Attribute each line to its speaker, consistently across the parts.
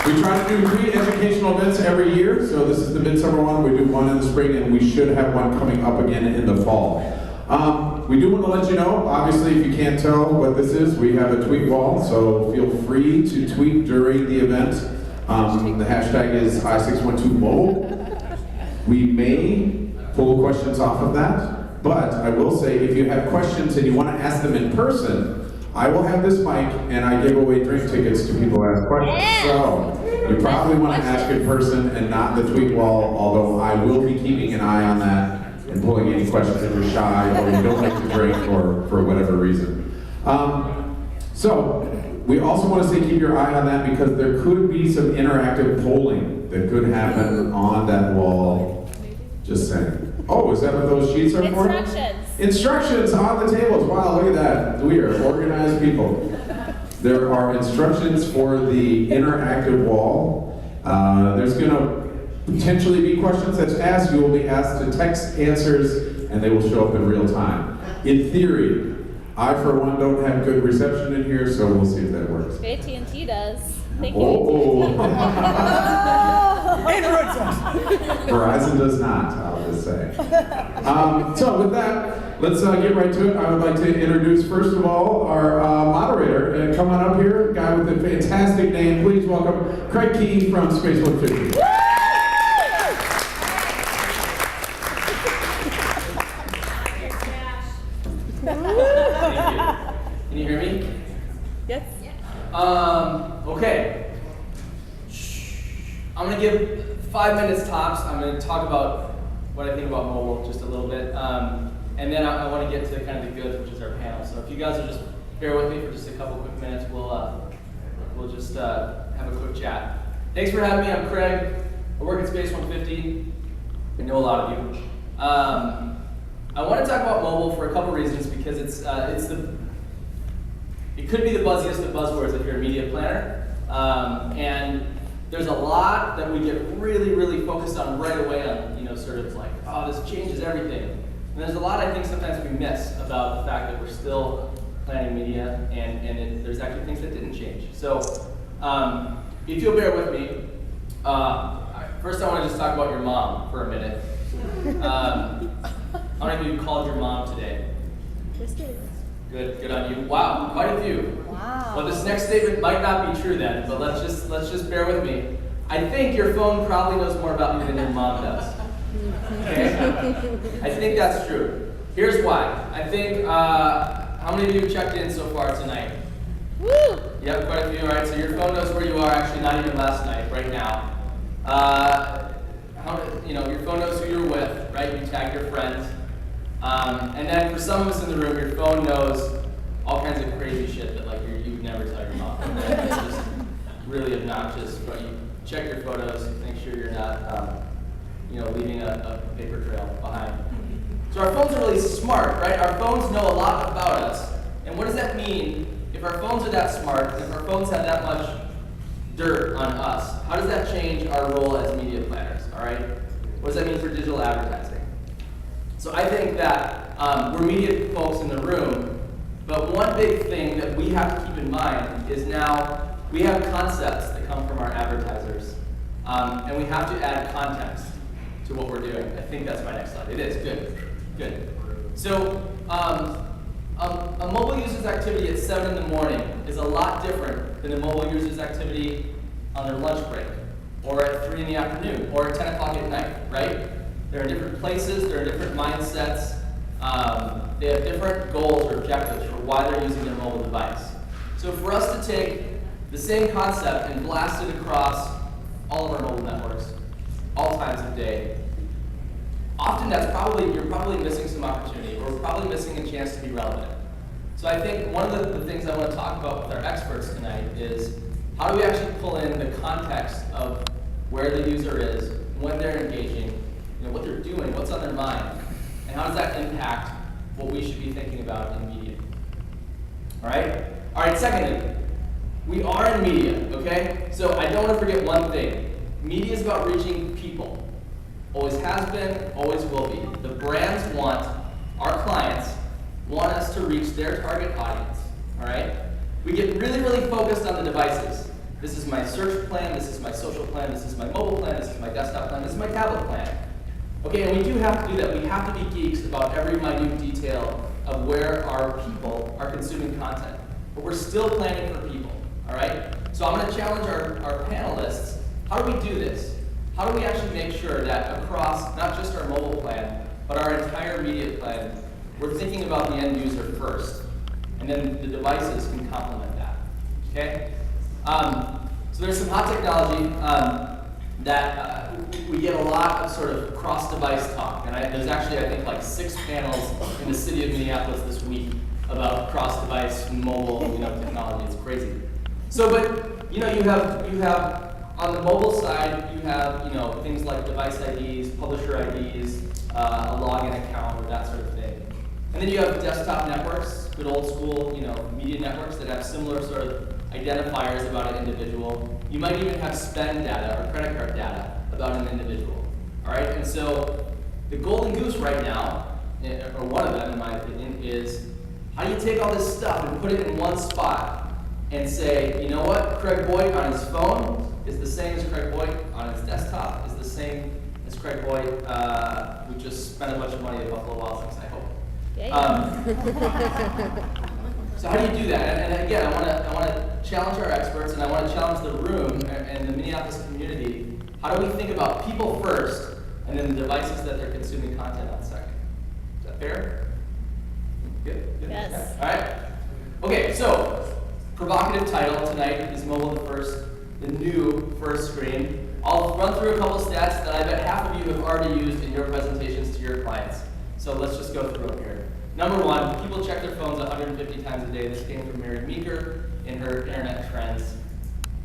Speaker 1: We try to do 3 educational events every year, so this is the midsummer one. We do one in the spring, and we should have one coming up again in the fall. We do want to let you know, obviously, if you can't tell what this is, we have a tweet wall, so feel free to tweet during the event. The hashtag is i612 mobile. We may pull questions off of that, but I will say if you have questions and you want to ask them in person, I will have this mic and I give away drink tickets to people who ask questions. So you probably want to ask in person and not the tweet wall, although I will be keeping an eye on that and pulling any questions if you're shy or you don't like to drink or for whatever reason. So we also want to say keep your eye on that because there could be some interactive polling that could happen on that wall. Just saying. Oh, is that what those sheets are for?
Speaker 2: Instructions.
Speaker 1: Instructions on the tables. Wow, look at that. We are organized people. There are instructions for the interactive wall. There's going to potentially be questions that's asked. You will be asked to text answers, and they will show up in real time. In theory, I, for one, don't have good reception in here, so we'll see if that works.
Speaker 2: AT&T does. Thank you.
Speaker 1: Oh.
Speaker 3: Android does.
Speaker 1: Verizon does not, I'll just say. So with that, let's get right to it. I would like to introduce, first of all, our moderator. And come on up here, guy with a fantastic name. Please welcome Craig Key from Space 150.
Speaker 4: Can you hear me?
Speaker 2: Yes.
Speaker 4: Okay. I'm going to give 5 minutes tops. I'm going to talk about what I think about mobile just a little bit. And then I want to get to kind of the goods, which is our panel. So if you guys will just bear with me for just a couple quick minutes, we'll just have a quick chat. Thanks for having me. I'm Craig. I work at Space 150. I know a lot of you. I want to talk about mobile for a couple reasons because it could be the buzziest of buzzwords if you're a media planner. And there's a lot that we get really, really focused on right away on, sort of like, oh, this changes everything. And there's a lot I think sometimes we miss about the fact that we're still planning media and there's actually things that didn't change. So if you'll bear with me, first I want to just talk about your mom for a minute. How many of you called your mom today? Good on you. Wow, quite a few.
Speaker 2: Wow.
Speaker 4: Well, this next statement might not be true then, but let's just bear with me. I think your phone probably knows more about you than your mom does. Okay? I think that's true. Here's why. I think, how many of you checked in so far tonight?
Speaker 2: Woo!
Speaker 4: Yep, quite a few. All right, so your phone knows where you are, actually not even last night, right now. Your phone knows who you're with, right? You tag your friends. And then for some of us in the room, your phone knows all kinds of crazy shit that you would never tell your mom. It's just really obnoxious, but you check your photos, make sure you're not, leaving a paper trail behind. So our phones are really smart, right? Our phones know a lot about us. And what does that mean? If our phones are that smart, if our phones have that much dirt on us, how does that change our role as media planners, all right? What does that mean for digital advertising? So I think that we're media folks in the room, but one big thing that we have to keep in mind is now we have concepts that come from our advertisers, and we have to add context to what we're doing. I think that's my next slide. It is, good. So a mobile user's activity at 7 in the morning is a lot different than a mobile user's activity on their lunch break, or at 3 in the afternoon, or at 10 o'clock at night, right? They're in different places, they're in different mindsets, they have different goals or objectives for why they're using their mobile device. So for us to take the same concept and blast it across all of our mobile networks, all times of day, often you're probably missing some opportunity, or we're probably missing a chance to be relevant. So I think one of the things I want to talk about with our experts tonight is how do we actually pull in the context of where the user is, when they're engaging, what they're doing, what's on their mind, and how does that impact what we should be thinking about in media. All right, secondly, we are in media, okay? So I don't want to forget one thing. Media is about reaching people. Always has been, always will be. The brands our clients want us to reach their target audience, all right? We get really, really focused on the devices. This is my search plan, this is my social plan, this is my mobile plan, this is my desktop plan, this is my tablet plan. Okay, and we do have to do that. We have to be geeks about every minute detail of where our people are consuming content. But we're still planning for people, all right? So I'm going to challenge our panelists. How do we do this? How do we actually make sure that across not just our mobile plan, but our entire media plan, we're thinking about the end user first, and then the devices can complement that, okay? So there's some hot technology that we get a lot of sort of cross-device talk, and there's actually, I think, like 6 panels in the city of Minneapolis this week about cross-device mobile, technology. It's crazy. So, but you have on the mobile side, you have things like device IDs, publisher IDs, a login account, or that sort of thing. And then you have desktop networks, good old school, media networks that have similar sort of identifiers about an individual. You might even have spend data or credit card data about an individual. All right, and so the golden goose right now, or one of them in my opinion, is how do you take all this stuff and put it in one spot and say, you know what, Craig Boyd on his phone is the same as Craig Boyd on his desktop, is the same as Craig Boyd who just spent a bunch of money at Buffalo Wild Wings, I hope. So how do you do that? And again, I want to challenge our experts, and I want to challenge the room and the Minneapolis community. How do we think about people first, and then the devices that they're consuming content on second? Is that fair? Good?
Speaker 2: Yes.
Speaker 4: Okay. All right. Okay, so provocative title tonight is mobile the new first screen. I'll run through a couple stats that I bet half of you have already used in your presentations to your clients. So let's just go through them here. Number 1, people check their phones 150 times a day. This came from Mary Meeker in her Internet Trends.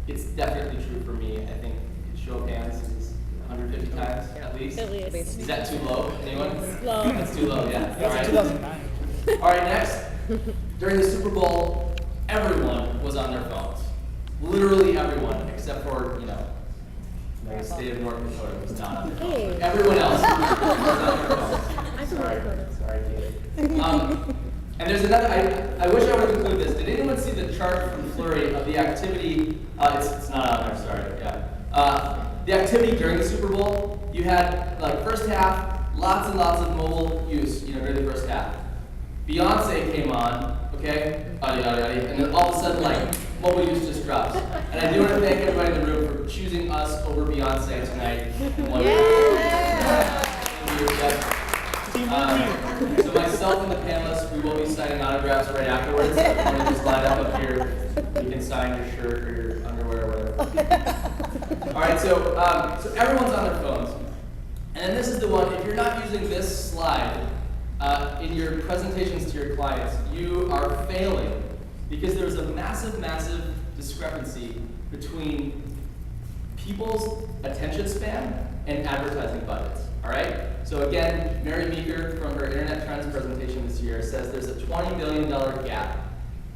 Speaker 4: It's definitely true for me. I think show of hands is 150 times at least.
Speaker 2: At least.
Speaker 4: Is that too low? Anyone?
Speaker 2: It's low.
Speaker 4: That's too low, yeah. All right.
Speaker 3: 2009.
Speaker 4: All right, next. During the Super Bowl, everyone was on their phones. Literally everyone, except for, the state of North Dakota was not on their phones.
Speaker 2: Hey.
Speaker 4: Everyone else was on their phones. Sorry, Katie. And there's another, I wish I would have included this. Did anyone see the chart from Flurry of the activity? It's not on there, sorry, yeah. The activity during the Super Bowl, you had, first half, lots and lots of mobile use, during the first half. Beyonce came on, okay, and then all of a sudden, mobile use just drops. And I do want to thank everybody in the room for choosing us over Beyonce tonight. So myself and the panelists, we will be signing autographs right afterwards. So if you want to just line up here, you can sign your shirt or your underwear or whatever. All right, so everyone's on their phones. And then this is the one, if you're not using this slide in your presentations to your clients, you are failing. Because there's a massive, massive discrepancy between people's attention span and advertising budgets, all right? So again, Mary Meeker from her Internet Trends presentation this year says there's a $20 billion gap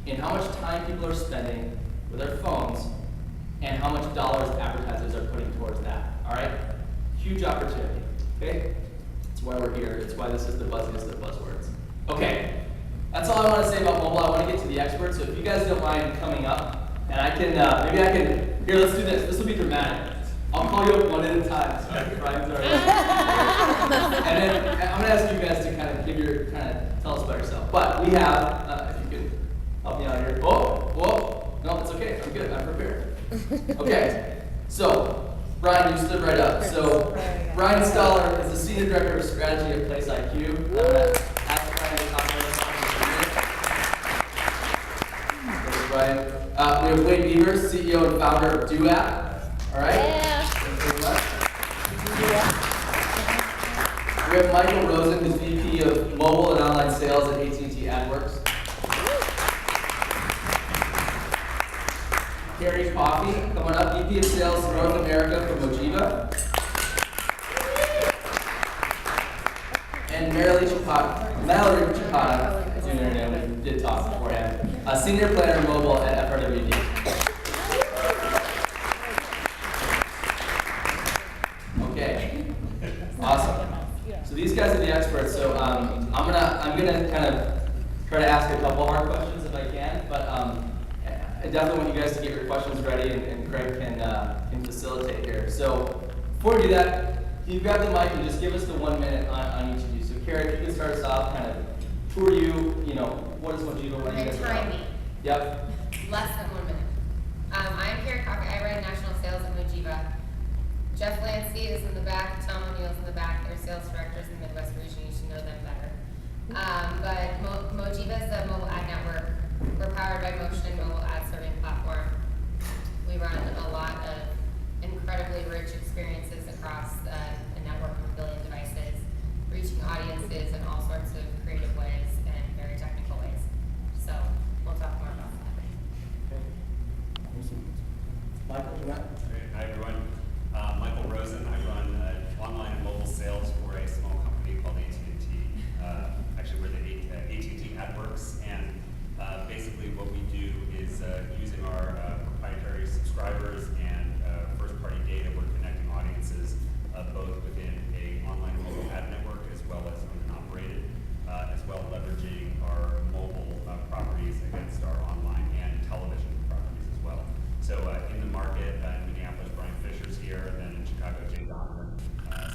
Speaker 4: in how much time people are spending with their phones and how much dollars advertisers are putting towards that, all right? Huge opportunity, okay? That's why we're here. It's why this is the buzziest of buzzwords. Okay. That's all I want to say about mobile. I want to get to the experts. So if you guys don't mind coming up, and I can, maybe I can, here, let's do this. This will be dramatic. I'll call you up one at a time. Sorry, Brian's already. And then I'm going to ask you guys to kind of tell us about yourself. But we have, if you could help me out here. Whoa. No, it's okay. I'm good. I'm prepared. Okay. So, Brian, you stood right up. So, Brian Stoller is the Senior Director of Strategy at Place IQ. Brian. We have Wade Beavers, CEO and founder of DoApp. All right?
Speaker 2: Yeah.
Speaker 4: Thanks very much. We have Michael Rosen, who's VP of Mobile and Online Sales at AT&T AdWorks. Carrie Coffey, coming up, VP of Sales North America from Mojiva. And Mallory Chiappetta, we did talk beforehand. Senior Planner Mobile at FRWD. Okay, awesome. So these guys are the experts. So I'm gonna kind of try to ask a couple hard questions if I can. But I definitely want you guys to get your questions ready, and Craig can facilitate here. So before we do that, you grab the mic and just give us the 1 minute on each of you. So Carrie, if you could start us off, kind of who are you? What is Mojiva? What do you guys
Speaker 3: Time
Speaker 4: about?
Speaker 3: me.
Speaker 4: Yep.
Speaker 3: Less than 1 minute. I'm Carrie. I run national sales at Mojiva. Jeff Lancey is in the back. Tom O'Neill's in the back. They're sales directors in the Midwest region. You should know them better. But Mojiva is the mobile ad network. We're powered by Motion, mobile ad serving platform. We run a lot of incredibly rich experiences across a network of 1 billion devices, reaching audiences in all sorts of creative ways and very technical ways. So we'll talk more about that.
Speaker 4: Michael, you want?
Speaker 5: Hi everyone. Michael Rosen. I run online and mobile sales for a small company called AT&T. Actually, we're the AT&T AdWorks, and basically what we do is using our proprietary subscribers and first-party data, we're connecting audiences both within a online mobile ad network as well as owned and operated, as well leveraging our mobile properties against our online and television properties as well. So in the market, in Minneapolis, Brian Fisher's here, and then in Chicago, Jay Donovan.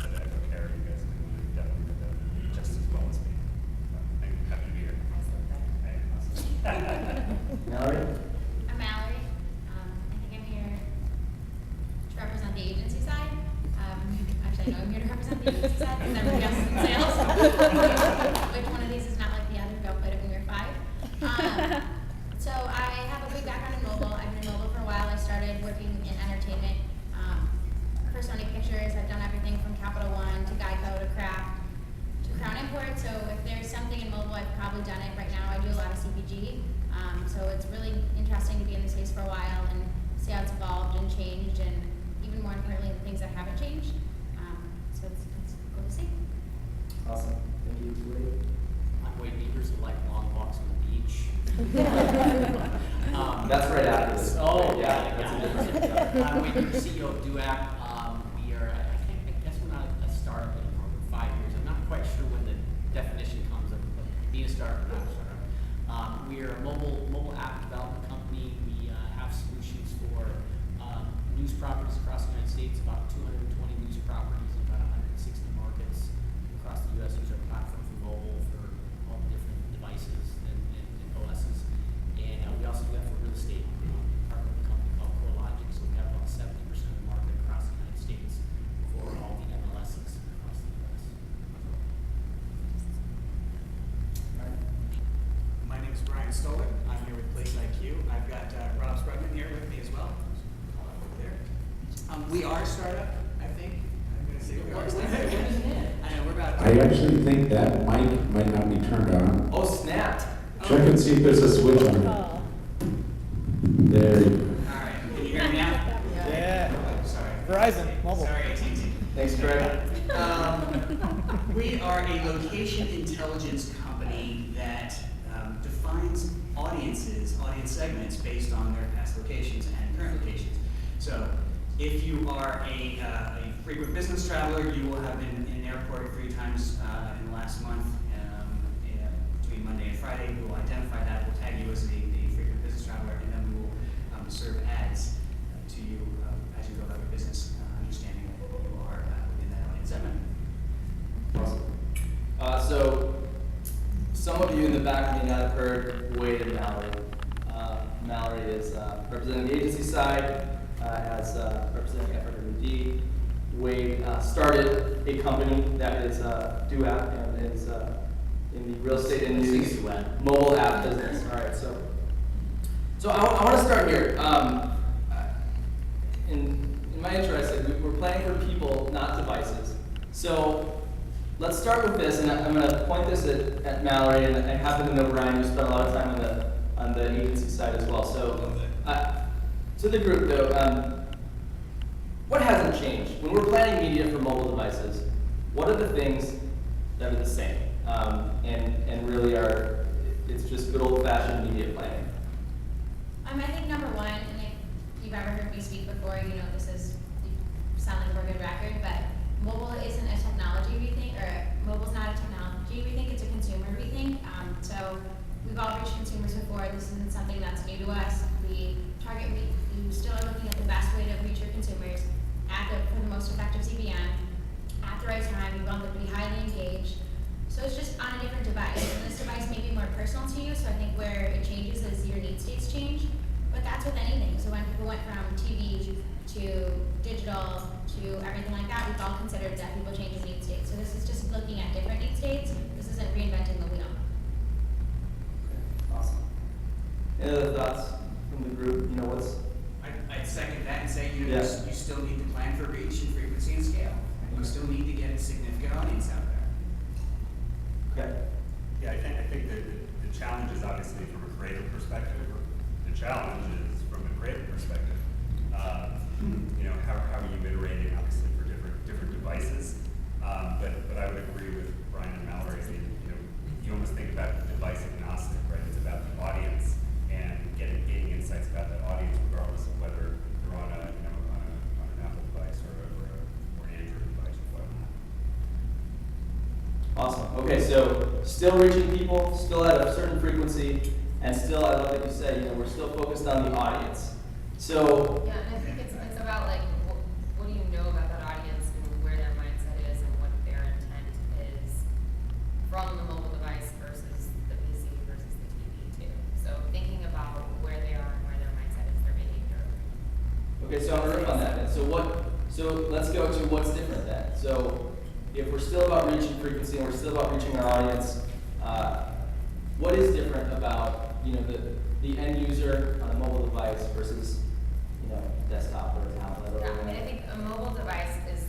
Speaker 5: So to echo Carrie, you guys can definitely do that just as well as me. Thank you, happy to be here. Hey, awesome.
Speaker 4: Mallory?
Speaker 6: I'm Mallory. I think I'm here to represent the agency side. Actually, no, I'm here to represent the agency side because everybody else is in sales. Which one of these is not like the other? Don't put it when we're 5. So I have a big background in mobile. I've been in mobile for a while. I started working in entertainment for Sony Pictures. I've done everything from Capital One to Geico to Kraft to Crown Import. So if there's something in mobile, I've probably done it. Right now I do a lot of CPG. So it's really interesting to be in the space for a while and see how it's evolved and changed, and even more importantly, the things that haven't changed. So it's cool to see.
Speaker 4: Awesome. Thank you. Wade.
Speaker 7: I'm Wade Beavers, who like long walks on the beach.
Speaker 4: That's right after this.
Speaker 7: Oh,
Speaker 4: yeah, that's a different.
Speaker 7: I'm Wade Beavers, CEO of Duac. We are, I guess we're not a startup anymore. We're 5 years. I'm not quite sure when the definition comes of being a startup or not a startup. We are a mobile app development company. We have solutions for news properties across the United States, about 220 news properties in about 160 markets across the U.S. Use our platform for mobile for all the different devices and OSs. And we also do that for real estate, partner with a company called CoreLogic. So we have about 70% of the market across the United States for all the MLSs across the U.S.
Speaker 8: My name is Brian Stoller. I'm here with Place IQ. I've got Rob Sprugman here with me as well. Over there. We are a startup, I think. I'm going to say we are a startup. I know, we're about.
Speaker 1: I actually think that mic might not be turned on.
Speaker 4: Oh, snap.
Speaker 1: Check and see if there's a switch on it.
Speaker 2: Oh.
Speaker 1: There you go.
Speaker 8: All right. Can you hear me now?
Speaker 9: Yeah.
Speaker 8: Oh, sorry.
Speaker 9: Verizon, mobile.
Speaker 8: Sorry, AT&T.
Speaker 4: Thanks, Craig.
Speaker 8: We are a location intelligence company that defines audience segments based on their past locations and current locations. So if you are a frequent business traveler, you will have been in an airport 3 times in the last month. Between Monday and Friday, we will identify that. We'll tag you as a frequent business traveler, and then we will serve ads to you as you go about your business, understanding that you are within that audience segment.
Speaker 4: Awesome. So some of you in the back may not have heard Wade and Mallory. Mallory is representing the agency side, as representing FWD. Wade started a company that is Duac and is in the real estate and news mobile app business. All right, so I want to start here. In my intro, I said we're playing for people, not devices. So let's start with this, and I'm going to point this at Mallory, and I happen to know Brian, who spent a lot of time on the agency side as well. So to the group though, what hasn't changed? When we're planning media for mobile devices, what are the things that are the same and really are, it's just good old-fashioned media planning?
Speaker 6: I think number one, and if you've ever heard me speak before, you know this is, you sound like we're a good record, but mobile isn't a technology rethink, or mobile's not a technology rethink, it's a consumer rethink. So we've all reached consumers before. This isn't something that's new to us. We still are looking at the best way to reach your consumers for the most effective CPM, at the right time. You want them to be highly engaged. So it's just on a different device. And this device may be more personal to you, so I think where it changes is your need states change. But that's with anything. So when people went from TV to digital to everything like that, we've all considered that people change in need states. So this is just looking at different need states. This isn't reinventing the wheel.
Speaker 4: Awesome. Any other thoughts from the group? You know, what's
Speaker 8: I'd second that and say, you know,
Speaker 4: Yeah.
Speaker 8: you still need to plan for reach and frequency and scale. And you still need to get a significant audience out there.
Speaker 4: okay?
Speaker 5: Yeah, I think that the challenge is obviously from a creative perspective. The challenge is from a creative perspective. You know, how are you iterating obviously for different devices? But I would agree with Brian and Mallory. I mean, you know, you almost think about the device agnostic, right? It's about the audience and gaining insights about that audience, regardless of whether they're on a on an Apple device or an Android device or whatnot.
Speaker 4: Awesome. Okay, so still reaching people, still at a certain frequency, and still, I love that you said, you know, we're still focused on the audience. So,
Speaker 3: Yeah, and I think it's about like, what do you know about that audience and where their mindset is and what their intent is from the mobile device versus the PC versus the TV too. So thinking about where they are and where their mindset is, their behavior.
Speaker 4: okay, so I'm gonna riff on that then. So let's go to what's different then. So if we're still about reaching frequency and we're still about reaching our audience, what is different about, you know, the end user on a mobile device versus, you know, desktop or a tablet or
Speaker 3: Yeah, I mean, I think a mobile device is,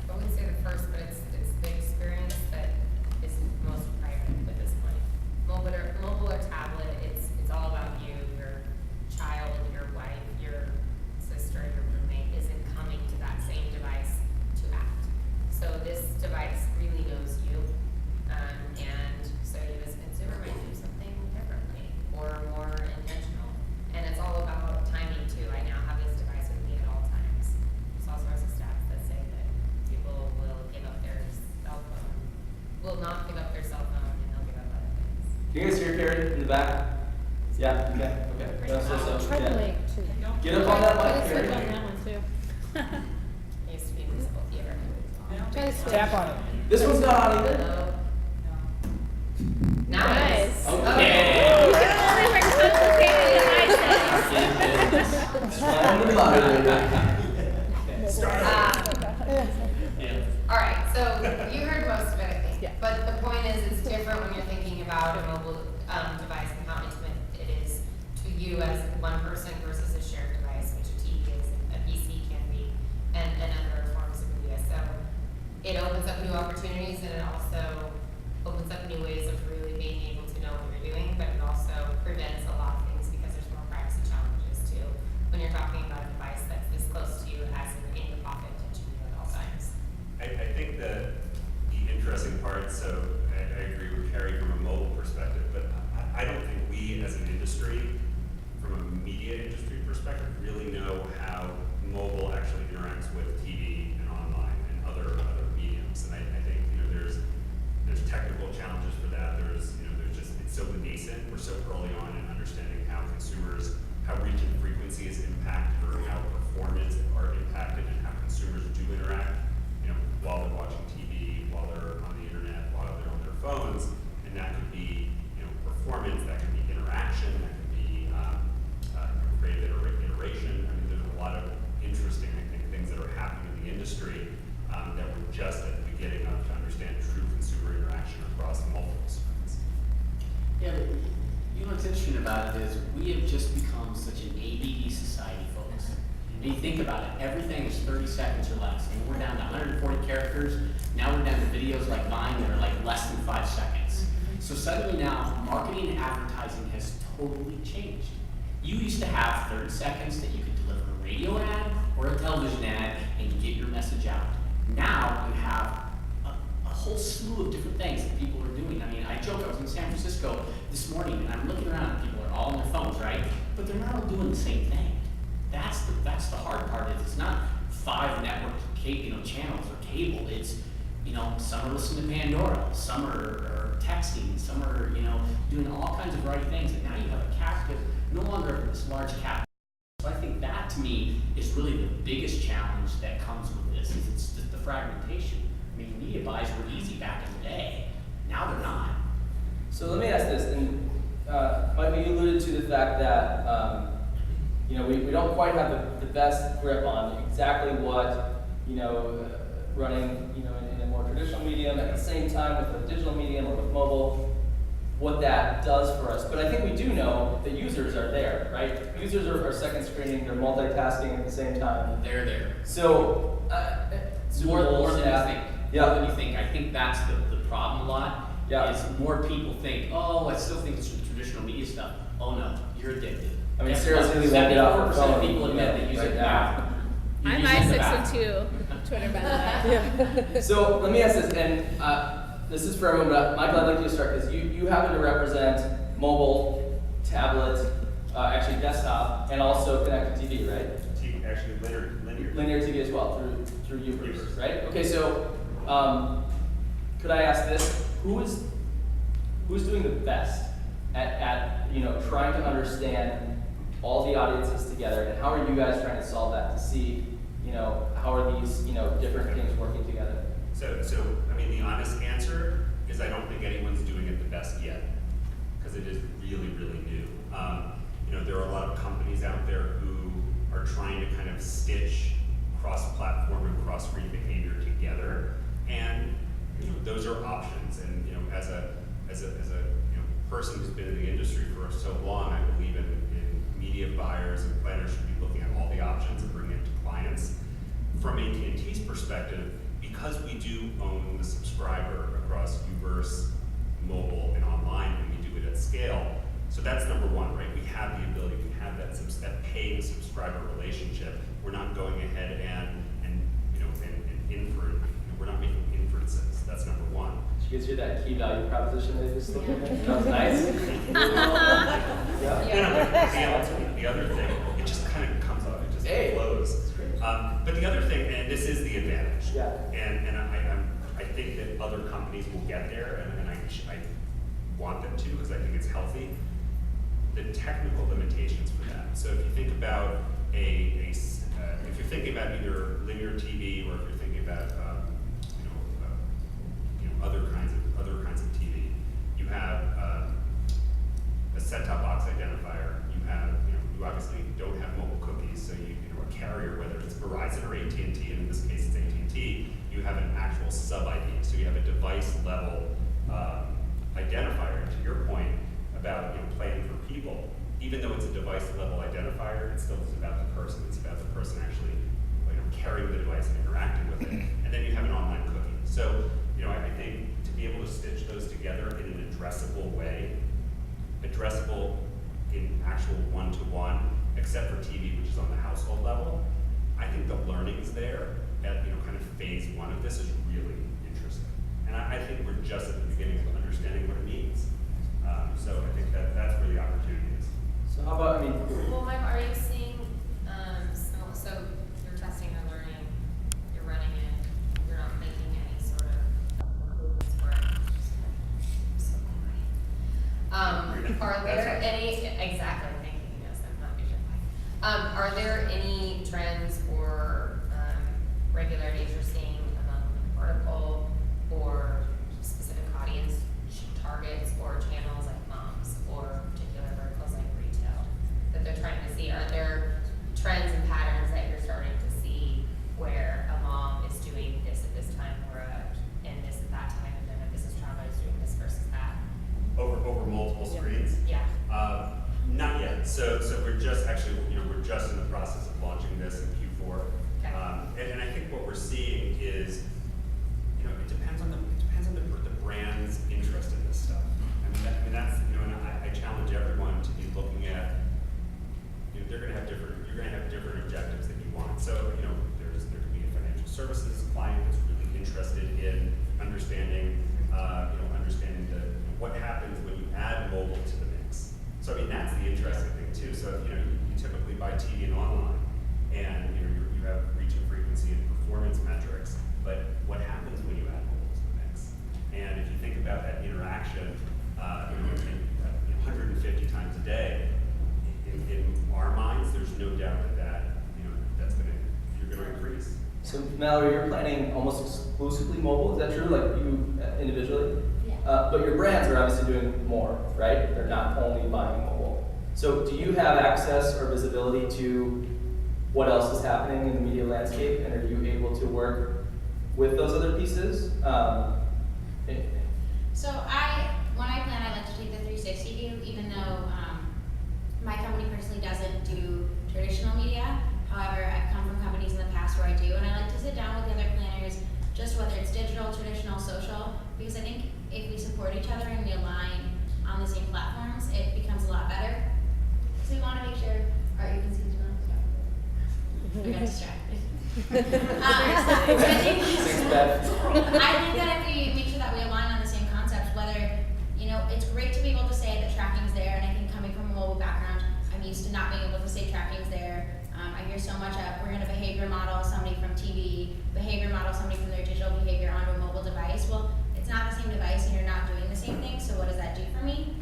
Speaker 3: I wouldn't say the first, but it's the experience that is most private at this point. Mobile or tablet, it's all about you, your child, your wife, your sister, your roommate isn't coming to that same device to act. So this device really knows you, and so you as a consumer might do something differently or more intentional. And it's all about timing too. I now have this device with me at all times. There's all sorts of stats that say that people will give up their cell phone, will not give up their cell phone, and they'll give up other things.
Speaker 4: Can you guys hear Carrie in the back? Yeah, okay.
Speaker 2: Try the
Speaker 4: Yeah.
Speaker 2: mic too.
Speaker 4: Get up on that
Speaker 2: Try
Speaker 4: mic,
Speaker 2: to switch
Speaker 4: Carrie.
Speaker 2: on that one too.
Speaker 3: It used to be invisible theater.
Speaker 2: Try to switch.
Speaker 9: Tap on it.
Speaker 4: This one's not on either.
Speaker 3: Hello. Nice.
Speaker 4: Okay.
Speaker 2: Only we're complicated and I
Speaker 4: I'm the moderator.
Speaker 3: All right, so you heard most of it, I think.
Speaker 2: Yeah.
Speaker 3: But the point is, it's different when you're thinking about a mobile device and how intimate it is to you as one person versus a shared device, which a TV is, a PC can be, and other forms of media. So it opens up new opportunities, and it also opens up new ways of really being able to know what you're doing, but it also prevents a lot of things because there's more privacy challenges too when you're talking about a device that's this close to you as in the pocket, touching you at all times.
Speaker 5: I think the interesting part, so I agree with Carrie from a mobile perspective, but I don't think we as an industry, from a media industry perspective, really know how mobile actually interacts with TV and online and other mediums. And I think, you know, there's technical challenges for that. There's just, it's so nascent. We're so early on in understanding how reach and frequency is impacted or how performance are impacted and how consumers do interact, you know, while they're watching TV, while they're on the internet, while they're on their phones. And that could be, you know, performance, that could be interaction, that could be creative iteration. I mean, there's a lot of interesting, I think, things that are happening in the industry that we're just at the beginning of to understand true consumer interaction across multiple screens.
Speaker 7: Yeah, but you know what's interesting about it is we have just become such an ADD society, folks. And you think about it, everything is 30 seconds or less. And we're down to 140 characters. Now we're down to videos like Vine that are like less than 5 seconds. So suddenly now, marketing and advertising has totally changed. You used to have 30 seconds that you could deliver a radio ad or a television ad and get your message out. Now you have a whole slew of different things that people are doing. I mean, I joke, I was in San Francisco this morning and I'm looking around and people are all on their phones, right? But they're not all doing the same thing. That's the hard part. It's not 5 network channels or cable. It's, you know, some are listening to Pandora, some are texting, some are, you know, doing all kinds of variety things. And now you have a cast, because no longer this large cast. So I think is really the biggest challenge that comes with this, is it's the fragmentation. I mean, media buys were easy back in the day, now they're not.
Speaker 4: So let me ask this, and Michael, you alluded to the fact that we don't quite have the best grip on exactly what running in a more traditional medium at the same time with a digital medium or with mobile, what that does for us. But I think we do know that users are there, right? Users are second screening, they're multitasking at the same time.
Speaker 7: They're there.
Speaker 4: So
Speaker 7: More than you
Speaker 4: yeah.
Speaker 7: think.
Speaker 4: Yeah.
Speaker 7: More than you think. I think that's the problem a lot.
Speaker 4: Yeah.
Speaker 7: Is more people think, oh, I still think it's the traditional media stuff. Oh no, you're addicted.
Speaker 4: I mean,
Speaker 7: Guess
Speaker 4: Sarah's
Speaker 7: what?
Speaker 4: really won't get off her
Speaker 7: 74%
Speaker 4: phone.
Speaker 7: of people admit they use
Speaker 4: Right
Speaker 7: it
Speaker 4: now.
Speaker 7: now. You
Speaker 2: I'm
Speaker 7: use it in the bathroom.
Speaker 2: i612 Twitter, by the way.
Speaker 4: So let me ask this, and this is for everyone, but Michael, I'd like you to start this. You happen to represent mobile, tablet, actually desktop, and also connected TV, right?
Speaker 5: Actually, linear.
Speaker 4: Linear TV as well, through Beavers, right? Okay, so could I ask this? Who's doing the best at trying to understand all the audiences together, and how are you guys trying to solve that to see how are these different things working together?
Speaker 5: So I mean, the honest answer is I don't think anyone's doing it the best yet, because it is really, really new. There are a lot of companies out there who are trying to kind of stitch cross-platform and cross-screen behavior together, and those are options. And as a person who's been in the industry for so long, I believe in media buyers and planners should be looking at all the options and bringing it to clients. From AT&T's perspective, because we do own the subscriber across Uverse, mobile, and online, and we do it at scale, so that's number one, right? We have the ability, we have that paying subscriber relationship. We're not going ahead and infer, we're not making inferences. That's number one.
Speaker 4: Did you guys hear that key value proposition they just looked at? That was nice.
Speaker 5: Yeah. The other thing, it just kind of comes out, it just flows. But the other thing, and this is the advantage,
Speaker 4: Yeah.
Speaker 5: and I think that other companies will get there, and I want them to, because I think it's healthy. The technical limitations for that. So if you think about if you're thinking about either linear TV or if you're thinking about other kinds of TV, you have a set-top box identifier. You obviously don't have mobile cookies, so a carrier, whether it's Verizon or AT&T, and in this case it's AT&T, you have an actual sub-ID. So you have a device-level identifier. To your point about planning for people, even though it's a device-level identifier, it still is about the person. It's about the person actually carrying the device and interacting with it. And then you have an online cookie. So I think to be able to stitch those together in an addressable way, addressable in actual one-to-one, except for TV, which is on the household level, I think the learnings there at kind of phase one of this is really interesting. And I think we're just at the beginning of understanding what it means. So I think that's where the opportunity is.
Speaker 4: So how about,
Speaker 3: Well, Mike, are you seeing, so you're testing or learning, you're running it, you're not making any sort of improvements for it? I'm so sorry. Are there any, exactly, thank you, yes, I'm not vision. Are there any trends or regularities you're seeing among vertical or specific audience targets or channels like moms or particular verticals like retail that they're trying to see? Are there trends and patterns that you're starting to see where a mom is doing this at this time or and this at that time, and then a business traveler is doing this versus that?
Speaker 5: Over multiple screens?
Speaker 3: Yeah.
Speaker 5: Not yet. So we're just we're just in the process of launching this in Q4.
Speaker 3: Okay.
Speaker 5: And I think what we're seeing is, it depends on the brand's interest in this stuff. I mean that's and I challenge everyone to be looking at. You're going to have different objectives that you want. So there could be a financial services client that's really interested in understanding what happens when you add mobile to the mix. So that's the interesting thing too. So you typically buy TV and online, and you have reach and frequency and performance metrics. But what happens when you add mobile to the mix? And if you think about that interaction, 150 times a day, in our minds, there's no doubt that that's going
Speaker 4: So Mallory, you're planning almost exclusively mobile, is that true? Like you individually?
Speaker 6: Yeah.
Speaker 4: But your brands are obviously doing more, right? They're not only buying mobile. So do you have access or visibility to what else is happening in the media landscape, and are you able to work with those other pieces?
Speaker 6: So when I plan, I like to take the 360 view, even though my company personally doesn't do traditional media. However, I've come from companies in the past where I do, and I like to sit down with the other planners, just whether it's digital, traditional, social, because I think if we support each other and we align on the same platforms, it becomes a lot better. So we want to make sure, Art, you can see I got distracted. I think that if we make sure that we align on the same concepts, whether, it's great to be able to say that tracking's there, and I think coming from a mobile background, I'm used to not being able to say tracking's there. I hear so much of, we're going to behavior model somebody from TV, behavior model somebody from their digital behavior onto a mobile device. Well, it's not the same device and you're not doing the same thing, so what does that do for me,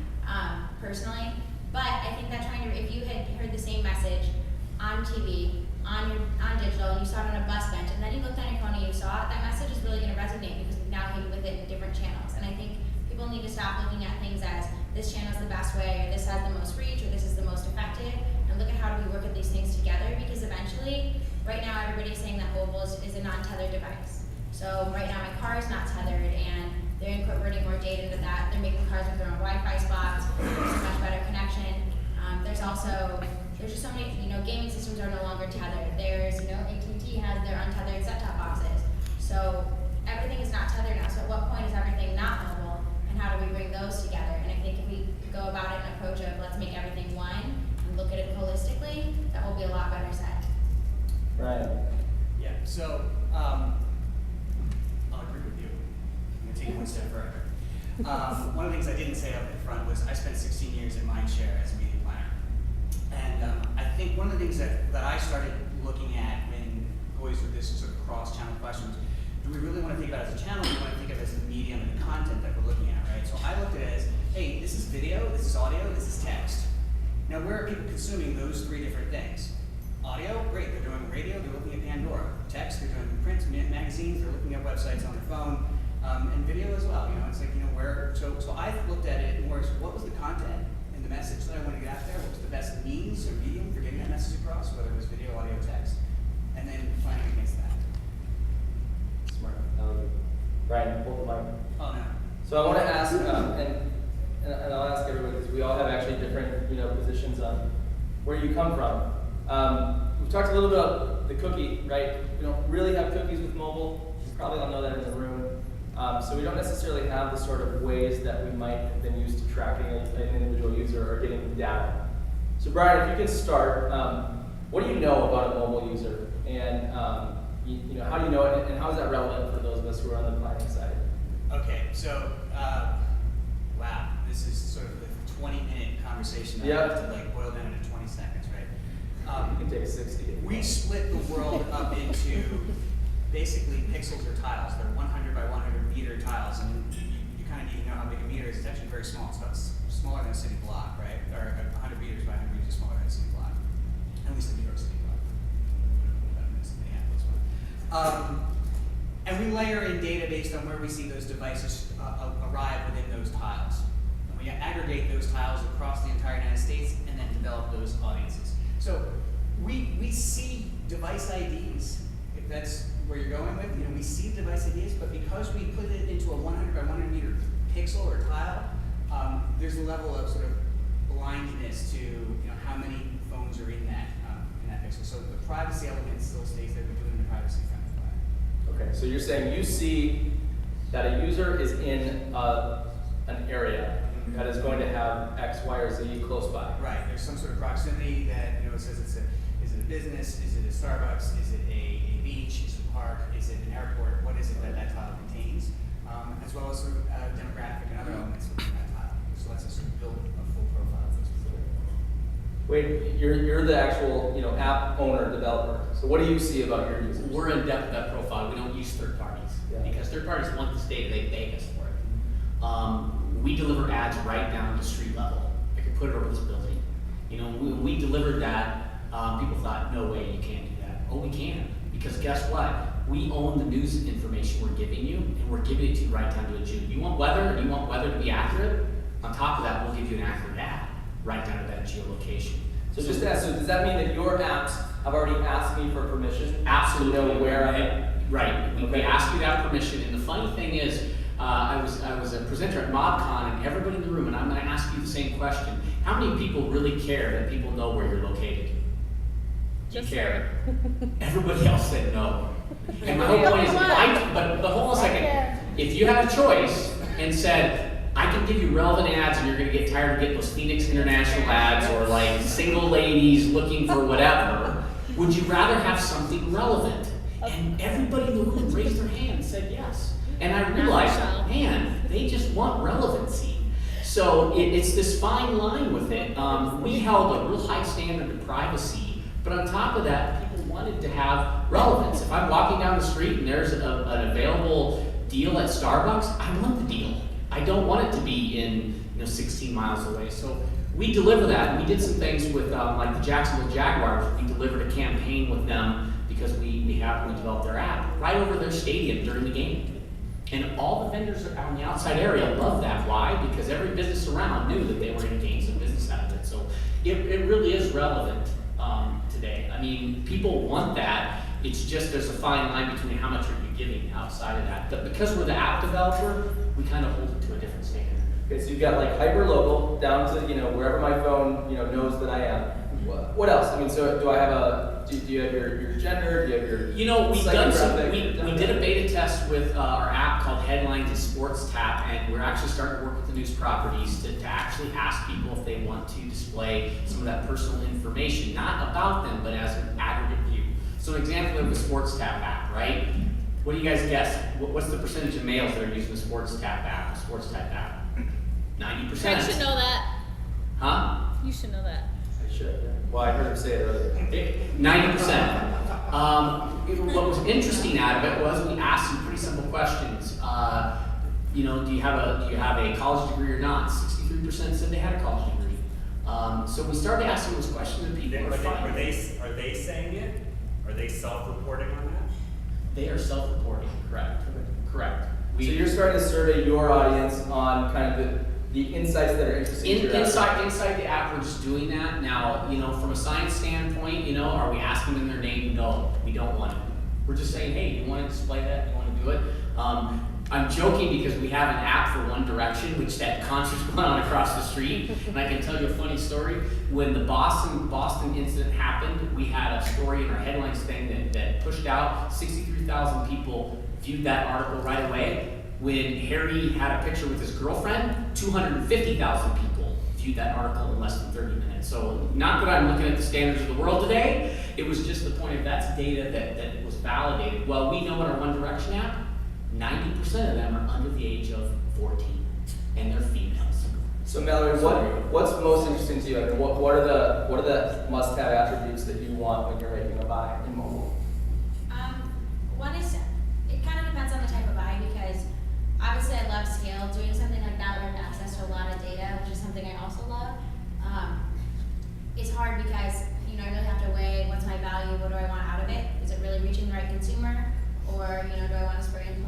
Speaker 6: personally? But I think that if you had heard the same message on TV, on digital, and you saw it on a bus bench, and then you looked on your phone and you saw it, that message is really going to resonate because we've now hit with it in different channels. And I think people need to stop looking at things as this channel is the best way, or this has the most reach, or this is the most effective, and look at how do we work at these things together, because eventually, right now everybody's saying that mobile is a non-tethered device. So right now my car is not tethered, and they're incorporating more data into that. They're making cars with their own Wi-Fi spots, there's a much better connection. There's just so many, gaming systems are no longer tethered. There's, AT&T has their untethered set-top boxes. So everything is not tethered now. So at what point is everything not mobile, and how do we bring those together? And I think if we go about it in an approach of let's make everything one and look at it holistically, that will be a lot better set.
Speaker 4: Right.
Speaker 8: Yeah, so I'll agree with you. I'm gonna take it one step further. One of the things I didn't say up in front was I spent 16 years in Mindshare as a media planner. And I think one of the things that I started looking at when always with this sort of cross-channel questions, do we really want to think about it as a channel, or do we want to think of it as the medium and the content that we're looking at, right? So I looked at it as, hey, this is video, this is audio, this is text. Now where are people consuming those three different things? Audio, great, they're doing radio, they're looking at Pandora. Text, they're doing print, magazines, they're looking at websites on their phone, and video as well. It's like, where, so I looked at it more as what was the content and the message that I wanted to get out there, what was the best means or medium for getting that message across, whether it was video, audio, text, and then planning against that.
Speaker 4: Smart. Ryan, hold the mic.
Speaker 8: Oh, no.
Speaker 4: So I want to ask, and I'll ask everyone, because we all have actually different, positions on where you come from. We've talked a little bit about the cookie, right? We don't really have cookies with mobile. You probably all know that in the room. So we don't necessarily have the sort of ways that we might have been used to tracking an individual user or getting data. So Brian, if you can start, what do you know about a mobile user? And how do you know it, and how is that relevant for those of us who are on the planning side?
Speaker 8: Okay, so, wow, this is sort of a 20-minute conversation that I have to boil down into 20 seconds, right?
Speaker 4: You can take 60.
Speaker 8: We split the world up into basically pixels or tiles. They're 100 by 100 meter tiles, and you kind of need to know how big a meter is. It's actually very small. It's about smaller than a city block, right? Or 100 meters by 100 meters is smaller than a city block. At least the New York City block. That's the Minneapolis one. And we layer in data based on where we see those devices arrive within those tiles. And we aggregate those tiles across the entire United States and then develop those audiences. So we see device IDs, if that's where you're going with, we see device IDs, but because we put it into a 100 by 100 meter pixel or tile, there's a level of sort of blindness to how many phones are in that pixel. So the privacy element still stays there. We're doing the privacy friendly way.
Speaker 4: Okay, so you're saying you see that a user is in an area that is going to have X, Y, or Z close by.
Speaker 8: Right. There's some sort of proximity that it says is it a business? Is it a Starbucks? Is it a beach? Is it a park? Is it an airport? What is it that tile contains? As well as sort of demographic and other elements within that tile. So lets us sort of build a full profile of those people.
Speaker 4: Wait, you're the actual app owner, developer. So what do you see about your users?
Speaker 7: We're in depth with that profile. We don't use third parties because third parties want this data. They beg us for it. We deliver ads right down to street level. I can put it over this building. When we delivered that, people thought, no way, you can't do that. Oh, we can, because guess what? we own the news information we're giving you, and we're giving it to you right down to a June. You want weather, and you want weather to be accurate? On top of that, we'll give you an accurate ad right down to that geolocation.
Speaker 4: So just to ask, so does that mean that your apps have already asked me for permission?
Speaker 7: Absolutely.
Speaker 4: To know where I am?
Speaker 7: Right. We
Speaker 4: Okay.
Speaker 7: ask you that permission, and the funny thing is, I was a presenter at MobCon, and everybody in the room, and I'm going to ask you the same question: how many people really care that people know where you're located? Do you care? Everybody else said no. And my whole point is, but hold on a second. If you had a choice and said, I can give you relevant ads and you're going to get tired of getting those Phoenix International ads or like single ladies looking for whatever, would you rather have something relevant? And everybody in the room raised their hand and said yes. And I realized, man, they just want relevancy. So it's this fine line with it. We held a real high standard of privacy, but on top of that, people wanted to have relevance. If I'm walking down the street and there's an available deal at Starbucks, I want the deal. I don't want it to be in 16 miles away. So we deliver that. We did some things with like the Jacksonville Jaguars. We delivered a campaign with them because we developed their app right over their stadium during the game. And all the vendors on the outside area loved that. Why? Because every business around knew that they were going to gain some business out of it. So it really is relevant today. I mean, people want that. It's just there's a fine line between how much are you giving outside of that. But because we're the app developer, we kind of hold it to a different standard.
Speaker 4: Okay, so you've got like hyper local down to wherever my phone knows that I am. What else? I mean, so do I have do you have your gender? Do you have your
Speaker 7: we've done some. We did a beta test with our app called Headlines and Sports Tap, and we're actually starting to work with the news properties to actually ask people if they want to display some of that personal information, not about them, but as an aggregate view. So an example of the Sports Tap app, right? What do you guys guess? What's the percentage of males that are using the Sports Tap app? The Sports Tap app, 90%.
Speaker 2: Craig should know that.
Speaker 7: Huh?
Speaker 2: You should know that.
Speaker 4: I should. Yeah. Well, I heard him say it earlier.
Speaker 7: 90%. What was interesting out of it was we asked some pretty simple questions. Do you have a college degree or not? 63% said they had a college degree. So we started asking those questions to people.
Speaker 5: Are they saying it? Are they self-reporting on that?
Speaker 7: They are self-reporting. Correct. Correct.
Speaker 4: So you're starting to survey your audience on kind of the insights that are interesting to your
Speaker 7: inside the app, we're just doing that. Now, from a science standpoint, are we asking them their name? No, we don't want it. We're just saying, hey, you want to display that? You want to do it? I'm joking because we have an app for One Direction, which that concert's going on across the street. And I can tell you a funny story. When the Boston incident happened, we had a story in our headlines thing that pushed out. 63,000 people viewed that article right away. When Harry had a picture with his girlfriend, 250,000 people viewed that article in less than 30 minutes. So not that I'm looking at the standards of the world today, it was just the point of that's data that was validated. Well, we know in our One Direction app, 90% of them are under the age of 14, and they're females.
Speaker 4: So Mallory, what's most interesting to you? I mean, what are the must-have attributes that you want when you're making a buy in mobile?
Speaker 6: One is, it kind of depends on the type of buy, because obviously I love scale. Doing something like that where I have access to a lot of data, which is something I also love, it's hard because I really have to weigh what's my value, what do I want out of it? Is it really reaching the right consumer, or do I want to spray and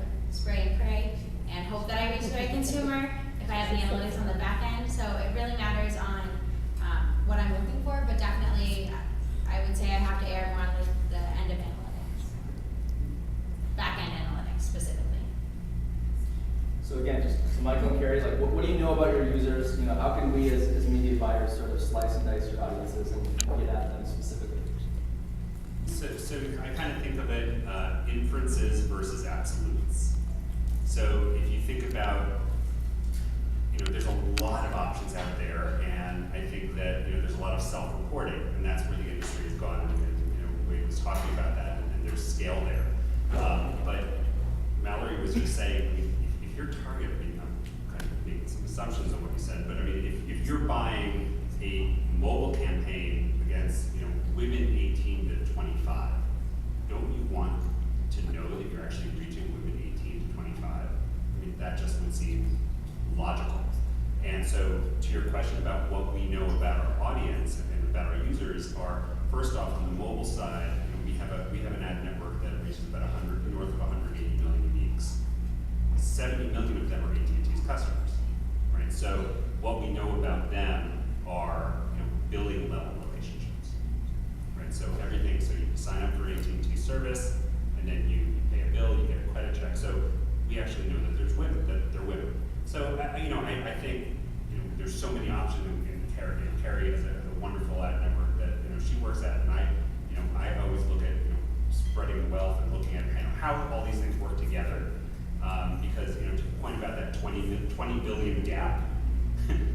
Speaker 6: pray and hope that I reach the right consumer if I have the analytics on the back end? So it really matters on what I'm looking for, but definitely I would say I have to err more on the end of analytics, back end analytics specifically.
Speaker 4: So again, so Michael and Carrie, like, what do you know about your users? How can we as media buyers sort of slice and dice your audiences and get at them specifically?
Speaker 5: So I kind of think of it inferences versus absolutes. So if you think about, there's a lot of options out there, and I think that there's a lot of self-reporting, and that's where the industry has gone. And Wade was talking about that, and there's scale there. But Mallory was just saying, if your target, I'm kind of making some assumptions on what you said, but I mean, if you're buying a mobile campaign against women 18 to 25, don't you want to know that you're actually reaching women 18 to 25? I mean, that just would seem logical. And so to your question about what we know about our audience and about our users are, first off, on the mobile side, we have an ad network that reaches about north of 180 million uniques. 70 million of them are AT&T's customers, right? So what we know about them are billion level relationships, right? So everything, so you sign up for an AT&T service, and then you pay a bill, you get a credit check. So we actually know that there's women, that they're women. So I think there's so many options, and Carrie is a wonderful ad network that she works at, and I always look at spreading wealth and looking at how all these things work together. Because to the point about that 20 billion gap,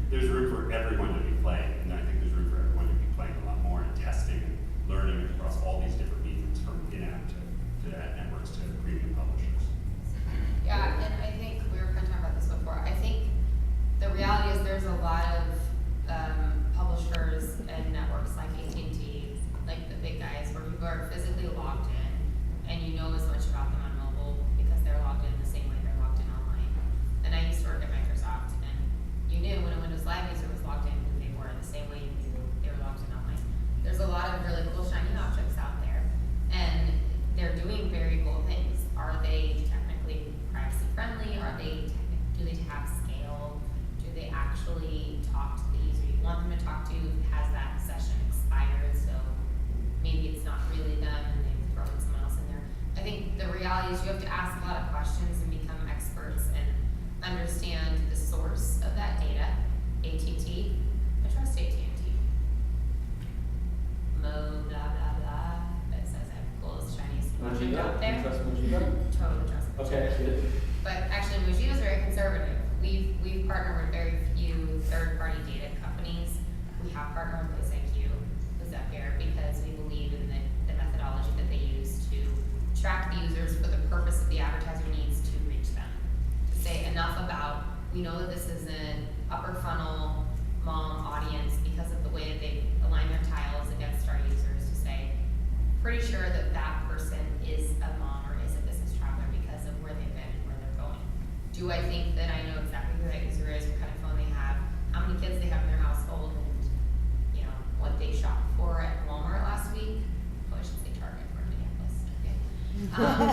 Speaker 5: there's room for everyone to be playing, and I think there's room for everyone to be playing a lot more and testing and learning across all these different mediums, from in-app to ad networks to premium publishers.
Speaker 3: Yeah, and I think we were kind of talking about this before. I think the reality is there's a lot of publishers and networks like AT&T, like the big guys, where people are physically logged in, and you know as much about them on mobile because they're logged in the same way they're logged in online. And I used to work at Microsoft, and you knew when a Windows Live user was logged in who they were the same way you knew they were logged in online. There's a lot of really cool shiny objects out there, and they're doing very cool things. Are they technically privacy friendly? Do they have scale? Do they actually talk to the user you want them to talk to? Has that session expired? So maybe it's not really them and they've thrown someone else in there. I think the reality is you have to ask a lot of questions and become experts and understand the source of that data. AT&T, I trust AT&T. Mo blah blah blah. That says I have the coolest Chinese object out there.
Speaker 4: You trust Mojiva?
Speaker 3: Totally trust Mojiva.
Speaker 4: Okay, good.
Speaker 3: But actually, Mojiva is very conservative. We've partnered with very few third-party data companies. We have partnered with IQ, who's up here, because we believe in the methodology that they use to track the users for the purpose that the advertiser needs to reach them. To say enough about, we know that this is an upper funnel mom audience because of the way that they align their tiles against our users, to say, pretty sure that that person is a mom or is a business traveler because of where they've been and where they're going. Do I think that I know exactly who that user is, what kind of phone they have, how many kids they have in their household, and what they shopped for at Walmart last week? Oh, I should say Target for Minneapolis. Okay.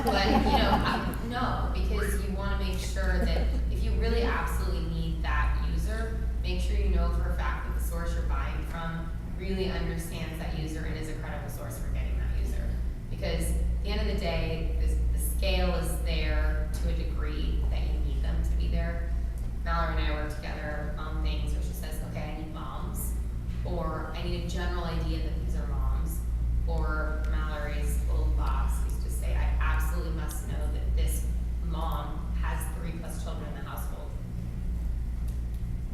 Speaker 3: But no, because you want to make sure that if you really absolutely need that user, make sure you know for a fact that the source you're buying from really understands that user and is a credible source for getting that user. Because at the end of the day, the scale is there to a degree that you need them to be there. Mallory and I work together on things where she says, okay, I need moms, or I need a general idea that these are moms, or Mallory's old boss used to say, I absolutely must know that this mom has 3+ children in the household.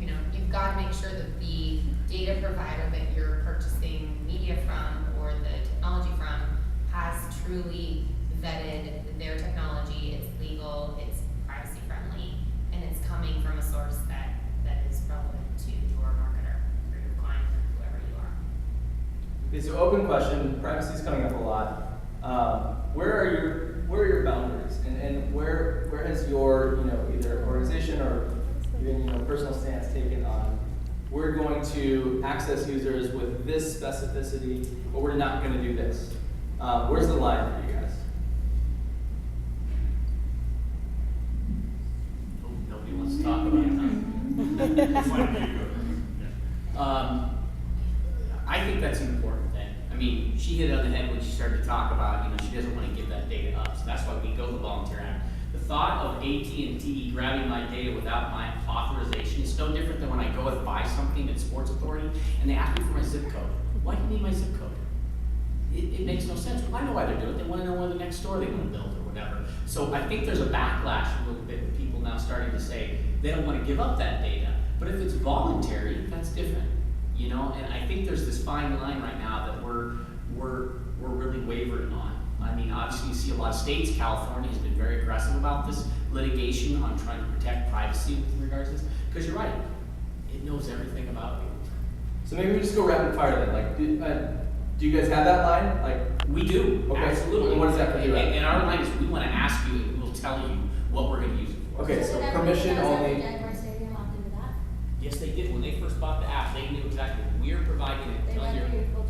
Speaker 3: You've got to make sure that the data provider that you're purchasing media from or the technology from has truly vetted their technology, it's legal, it's privacy friendly, and it's coming from a source that is relevant to your marketer or your client or whoever you are.
Speaker 4: Okay, so open question, privacy is coming up a lot. Where are your boundaries, and where has your either organization or even personal stance taken on we're going to access users with this specificity, but we're not going to do this? Where's the line for you guys?
Speaker 7: Oh, nobody wants to talk about it, huh? I think that's an important thing. I mean, she hit it on the head when she started to talk about, she doesn't want to give that data up, so that's why we go the volunteer act. The thought of AT&T grabbing my data without my authorization is no different than when I go and buy something at Sports Authority and they ask me for my zip code. Why do you need my zip code? It makes no sense. Well, I know why they're doing it. They want to know where the next store they want to build or whatever. So I think there's a backlash a little bit with people now starting to say they don't want to give up that data. But if it's voluntary, that's different. And I think there's this fine line right now that we're really wavering on. I mean, obviously you see a lot of states. California has been very aggressive about this litigation on trying to protect privacy with regards to this. Because you're right, it knows everything about you.
Speaker 4: So maybe we just go rapid fire then. Do you guys have that line?
Speaker 7: We do.
Speaker 4: Okay.
Speaker 7: Absolutely.
Speaker 4: And what does that for you?
Speaker 7: And our line is we want to ask you and we'll tell you what we're going to use it for.
Speaker 4: Okay, so permission only.
Speaker 6: Stadium opted into that?
Speaker 7: Yes, they did. When they first bought the app, they knew exactly. We're providing it.
Speaker 6: They
Speaker 7: Tell
Speaker 6: went
Speaker 7: your-
Speaker 6: through your full